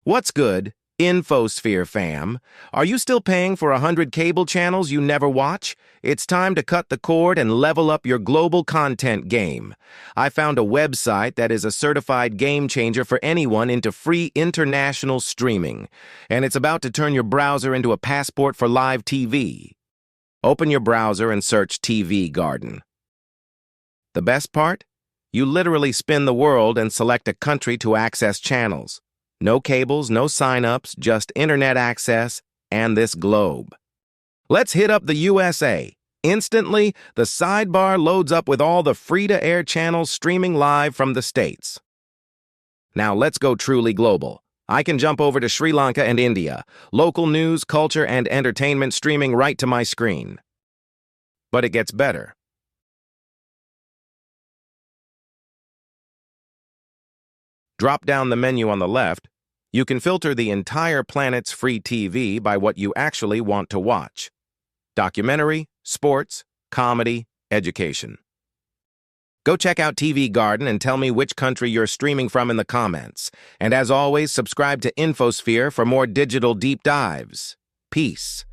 What's good, Infosphere fam? Are you still paying for 100 cable channels you never watch? It's time to cut the cord and level up your global content game. I found a website that is a certified game changer for anyone into free international streaming, and it's about to turn your browser into a passport for live TV. Open your browser and search Tv.Garden. The best part? You literally spin the world and select a country to access channels. No cables, no sign-ups, just internet access and this globe. Let's hit up the USA. Instantly, the sidebar loads up with all the free-to-air channels streaming live from the States. Now let's go truly global. I can jump over to Sri Lanka and India. Local news, culture, and entertainment streaming right to my screen. But it gets better. Drop down the menu on the left. You can filter the entire planet's free TV by what you actually want to watch. Documentary, sports, comedy, education. Go check out Tv.Garden and tell me which country you're streaming from in the comments. And as always, subscribe to Infosphere for more digital deep dives. Peace.